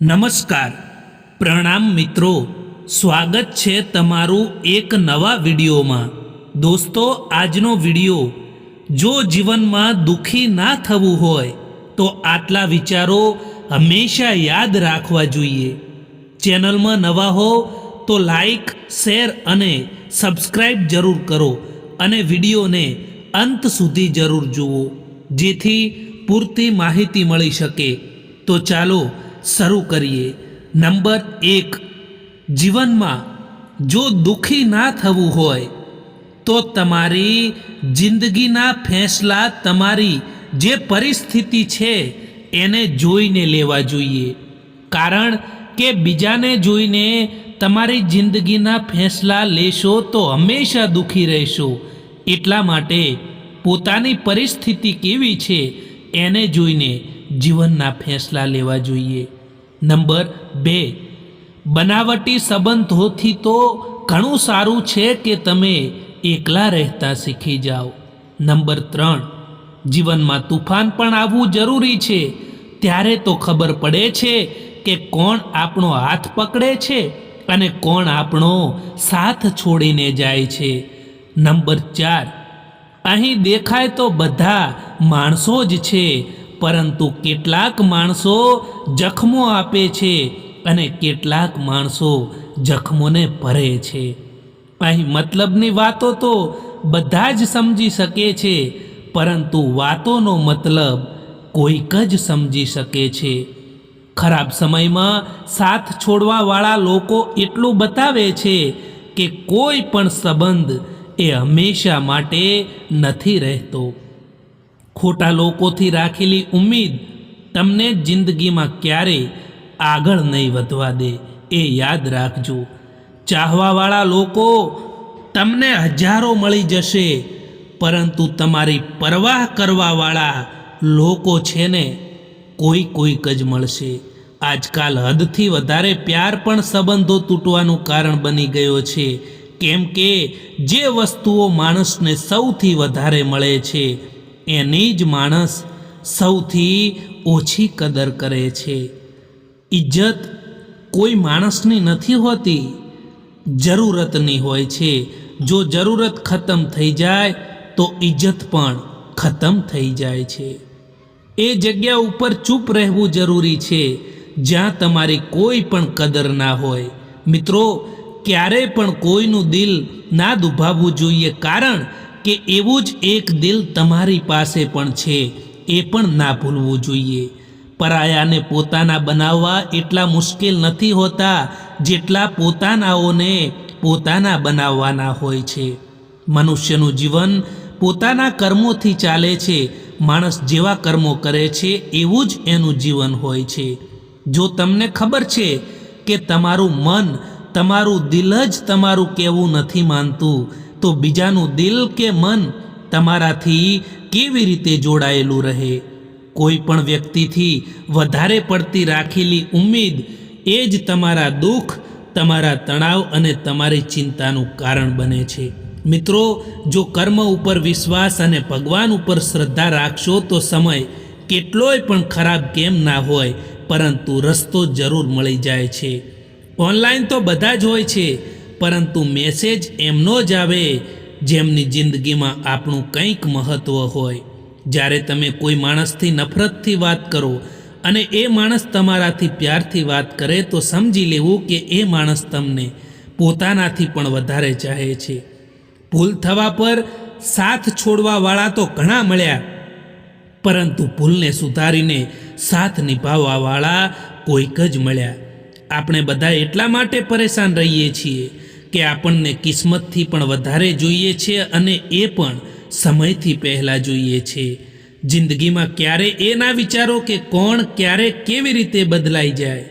નમસ્કાર, પ્રણામ મિત્રો, સ્વાગત છે તમારું એક નવા વિડીયોમાં। દોસ્તો, આજનો વિડીયો, જો જીવનમાં દુઃખી ના થવું હોય તો આટલા વિચારો હંમેશા યાદ રાખવા જોઈએ। ચેનલમાં નવા હો તો લાઈક, શેર અને સબસ્ક્રાઈબ જરૂર કરો અને વિડીયોને અંત સુધી જરૂર જુઓ, જેથી પૂરતી માહિતી મળી શકે। તો ચાલો શરૂ કરીએ। નંબર 1, જીવનમાં જો દુઃખી ના થવું હોય તો તમારી જિંદગીના ફેંસલા તમારી જે પરિસ્થિતિ છે એને જોઈને લેવા જોઈએ, કારણ કે બીજાને જોઈને તમારી જિંદગીના ફેંસલા લેશો તો હંમેશા દુઃખી રહેશો। એટલા માટે પોતાની પરિસ્થિતિ કેવી છે એને જોઈને જીવનના ફેંસલા લેવા જોઈએ। નંબર 2, બનાવટી સંબંધોથી તો ઘણું સારું છે કે તમે એકલા રહેતા શીખી જાઓ। નંબર 3, જીવનમાં તુફાન પણ આવવું જરૂરી છે, ત્યારે તો ખબર પડે છે કે કોણ આપણો હાથ પકડે છે અને કોણ આપણો સાથ છોડીને જાય છે। નંબર 4, અહીં દેખાય તો બધા માણસો જ છે, પરંતુ કેટલાક માણસો જખમો આપે છે અને કેટલાક માણસો જખમોને ભરે છે। અહીં મતલબની વાતો તો બધા જ સમજી શકે છે, પરંતુ વાતોનો મતલબ કોઈક જ સમજી શકે છે। ખરાબ સમયમાં સાથ છોડવાવાળા લોકો એટલું બતાવે છે કે કોઈ પણ સંબંધ એ હંમેશા માટે નથી રહેતો। ખોટા લોકોથી રાખેલી ઉમ્મીદ તમને જિંદગીમાં ક્યારેય આગળ નહીં વધવા દે, એ યાદ રાખજો। ચાહવાવાળા લોકો તમને હજારો મળી જશે, પરંતુ તમારી પરવાહ કરવાવાળા લોકો છે ને કોઈક જ મળશે। આજકાલ હદથી વધારે પ્યાર પણ સંબંધો તૂટવાનું કારણ બની ગયો છે, કેમ કે જે વસ્તુઓ માણસને સૌથી વધારે મળે છે એની જ માણસ સૌથી ઓછી કદર કરે છે। ઇજ્જત કોઈ માણસની નથી હોતી, જરૂરતની હોય છે। જો જરૂરત ખતમ થઈ જાય તો ઇજ્જત પણ ખતમ થઈ જાય છે। એ જગ્યા ઉપર ચૂપ રહેવું જરૂરી છે જ્યાં તમારી કોઈ પણ કદર ના હોય। મિત્રો, ક્યારેય પણ કોઈનું દિલ ના દુભાવવું જોઈએ, કારણ કે એવું જ એક દિલ તમારી પાસે પણ છે, એ પણ ના ભૂલવું જોઈએ। પરાયાને પોતાના બનાવવા એટલા મુશ્કેલ નથી હોતા જેટલા પોતાનાઓને પોતાના બનાવવાના હોય છે। મનુષ્યનું જીવન પોતાના કર્મોથી ચાલે છે। માણસ જેવા કર્મો કરે છે એવું જ એનું જીવન હોય છે। જો તમને ખબર છે કે તમારું મન, તમારું દિલ જ તમારું કહેવું નથી માનતું, તો બીજાનું દિલ કે મન તમારાથી કેવી રીતે જોડાયેલું રહે? કોઈ પણ વ્યક્તિથી વધારે પડતી રાખેલી ઉમ્મીદ એ જ તમારા દુઃખ, તમારા તણાવ અને તમારી ચિંતાનું કારણ બને છે। મિત્રો, જો કર્મ ઉપર વિશ્વાસ અને ભગવાન ઉપર શ્રદ્ધા રાખશો તો સમય કેટલોય પણ ખરાબ કેમ ના હોય, પરંતુ રસ્તો જરૂર મળી જાય છે। ઓનલાઈન તો બધા જ હોય છે, પરંતુ મેસેજ એમનો જ આવે જેમની જિંદગીમાં આપણું કંઈક મહત્ત્વ હોય। જ્યારે તમે કોઈ માણસથી નફરતથી વાત કરો અને એ માણસ તમારાથી પ્યારથી વાત કરે તો સમજી લેવું કે એ માણસ તમને પોતાનાથી પણ વધારે ચાહે છે। ભૂલ થવા પર સાથ છોડવાવાળા તો ઘણા મળ્યા, પરંતુ ભૂલને સુધારીને સાથ નિભાવવાવાળા કોઈક જ મળ્યા। આપણે બધા એટલા માટે પરેશાન રહીએ છીએ કે આપણને કિસ્મતથી પણ વધારે જોઈએ છે, અને એ પણ સમયથી પહેલાં જોઈએ છે। જિંદગીમાં ક્યારે એ ના વિચારો કે કોણ ક્યારે કેવી રીતે બદલાઈ જાય,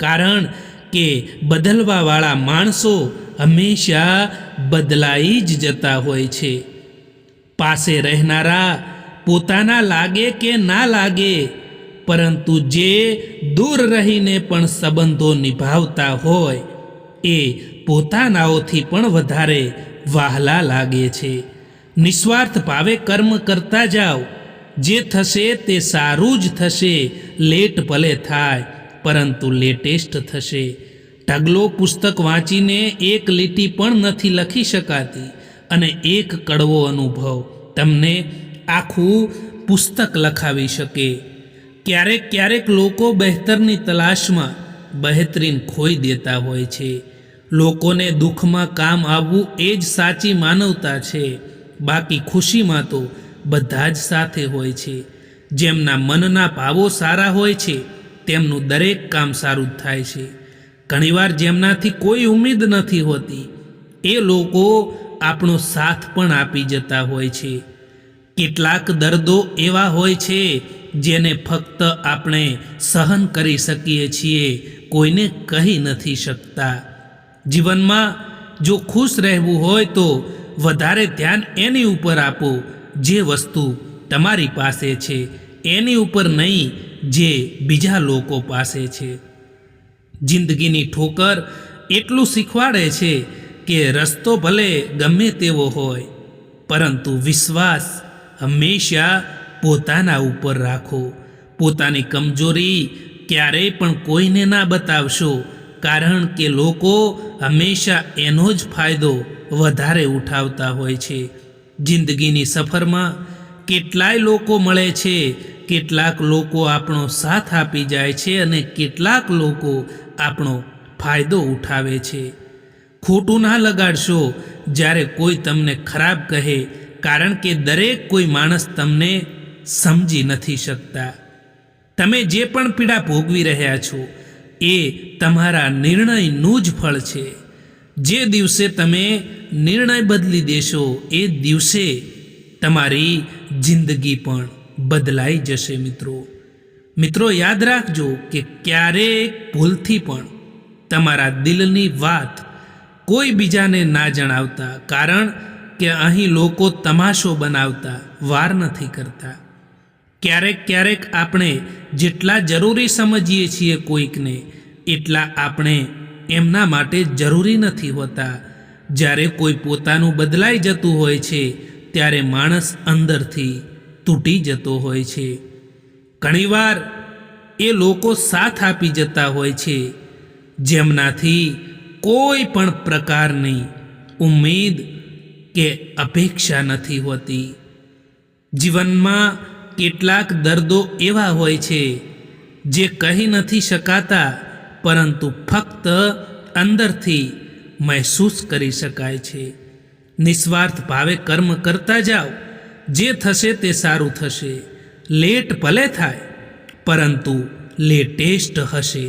કારણ કે બદલવાવાળા માણસો હંમેશા બદલાઈ જ જતા હોય છે। પાસે રહેનારા પોતાના લાગે કે ના લાગે, પરંતુ જે દૂર રહીને પણ સંબંધો નિભાવતા હોય એ પોતાનાઓથી પણ વધારે વહાલા લાગે છે। નિસ્વાર્થ ભાવે કર્મ કરતા જાઓ, જે થશે તે સારું જ થશે। લેટ ભલે થાય પરંતુ લેટેસ્ટ થશે. ઢગલો પુસ્તક વાંચીને એક લીટી પણ નથી લખી શકાતી, અને એક કડવો અનુભવ તમને આખું પુસ્તક લખાવી શકે. ક્યારેક લોકો બહેતરની તલાશમાં બહેતરીન ખોઈ દેતા હોય છે. લોકોને દુઃખમાં કામ આવવું એ જ સાચી માનવતા છે. બાકી ખુશીમાં તો બધા જ સાથે હોય છે. જેમના મનના ભાવો સારા હોય છે તેમનું દરેક કામ સારું જ થાય છે. ઘણીવાર જેમનાથી કોઈ ઉમ્મીદ નથી હોતી એ લોકો આપણો સાથ પણ આપી જતા હોય છે. કેટલાક દર્દો એવા હોય છે જેને ફક્ત આપણે સહન કરી શકીએ છીએ, કોઈને કહી નથી શકતા. જીવનમાં જો ખુશ રહેવું હોય તો વધારે ધ્યાન એની ઉપર આપો જે વસ્તુ તમારી પાસે છે, એની ઉપર નહીં જે બીજા લોકો પાસે છે. જિંદગીની ઠોકર એટલું શીખવાડે છે કે રસ્તો ભલે ગમે તેવો હોય, પરંતુ વિશ્વાસ હંમેશા પોતાના ઉપર રાખો. પોતાની કમજોરી ક્યારેય પણ કોઈને ના બતાવશો, કારણ કે લોકો હંમેશા એનો જ ફાયદો વધારે ઉઠાવતા હોય છે. જિંદગીની સફરમાં કેટલાય લોકો મળે છે, કેટલાક લોકો આપણો સાથ આપી જાય છે અને કેટલાક લોકો આપણો ફાયદો ઉઠાવે છે. ખોટું ના લગાડશો જ્યારે કોઈ તમને ખરાબ કહે, કારણ કે દરેક કોઈ માણસ તમને સમજી નથી શકતા. તમે જે પણ પીડા ભોગવી રહ્યા છો એ તમારા નિર્ણયનું જ ફળ છે. જે દિવસે તમે નિર્ણય બદલી દેશો એ દિવસે તમારી જિંદગી પણ બદલાઈ જશે. મિત્રો યાદ રાખજો કે ક્યારેક ભૂલથી પણ તમારા દિલની વાત કોઈ બીજાને ના જણાવતા, કારણ કે અહીં લોકો તમાશો બનાવતા વાર નથી કરતા. ક્યારેક આપણે જેટલા જરૂરી સમજીએ છીએ કોઈકને, એટલા આપણે એમના માટે જરૂરી નથી હોતા. જ્યારે કોઈ પોતાનું બદલાઈ જતું હોય છે ત્યારે માણસ અંદરથી તૂટી જતો હોય છે. ઘણીવાર એ લોકો સાથ આપી જતા હોય છે જેમનાથી કોઈ પણ પ્રકારની ઉમ્મીદ કે અપેક્ષા નથી હોતી. જીવનમાં કેટલાક દર્દો એવા હોય છે જે કહી નથી શકાતા, પરંતુ ફક્ત અંદરથી મહેસૂસ કરી શકાય છે. નિસ્વાર્થ ભાવે કર્મ કરતા જાઓ, જે થશે તે સારું થશે. લેટ ભલે થાય, પરંતુ લેટેસ્ટ હશે.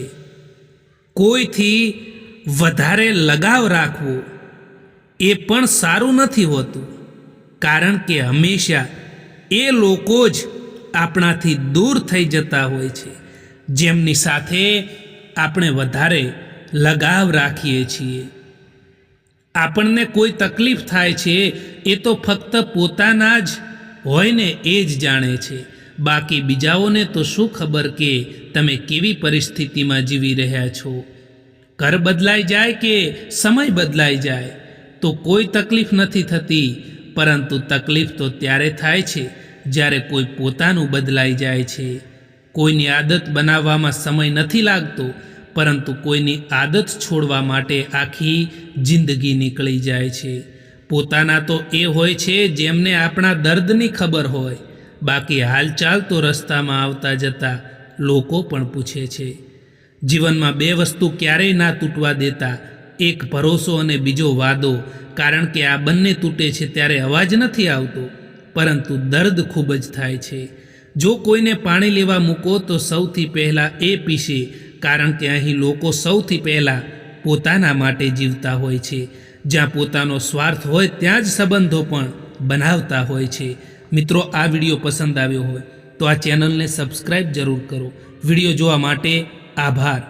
કોઈથી વધારે લગાવ રાખવો એ પણ સારું નથી હોતું, કારણ કે હંમેશા એ લોકો જ આપણાથી દૂર થઈ જતા હોય છે જેમની સાથે આપણે વધારે લગાવ રાખીએ છીએ. આપણને કોઈ તકલીફ થાય છે એ તો ફક્ત પોતાના જ હોય ને એ જ જાણે છે. બાકી બીજાઓને તો શું ખબર કે તમે કેવી પરિસ્થિતિમાં જીવી રહ્યા છો. ઘર બદલાઈ જાય કે સમય બદલાઈ જાય તો કોઈ તકલીફ નથી થતી, પરંતુ તકલીફ તો ત્યારે થાય છે જ્યારે કોઈ પોતાનું બદલાઈ જાય છે. કોઈની આદત બનાવવામાં સમય નથી લાગતો, પરંતુ કોઈની આદત છોડવા માટે આખી જિંદગી નીકળી જાય છે. પોતાના તો એ હોય છે જેમને આપણા દર્દની ખબર હોય, બાકી હાલચાલ તો રસ્તામાં આવતા જતા લોકો પણ પૂછે છે. જીવનમાં બે વસ્તુ ક્યારેય ના તૂટવા દેતા, એક ભરોસો અને બીજો વાદો, કારણ કે આ બંને તૂટે છે ત્યારે અવાજ નથી આવતો, પરંતુ દર્દ ખૂબ જ થાય છે. જો કોઈને પાણી લેવા મૂકો તો સૌથી પહેલાં એ પીશે, કારણ કે અહીં લોકો સૌથી પહેલાં પોતાના માટે જીવતા હોય છે. જ્યાં પોતાનો સ્વાર્થ હોય ત્યાં જ સંબંધો પણ બનાવતા હોય છે. મિત્રો, આ વિડીયો પસંદ આવ્યો હોય તો આ ચેનલને સબસ્ક્રાઈબ જરૂર કરો. વિડીયો જોવા માટે આભાર.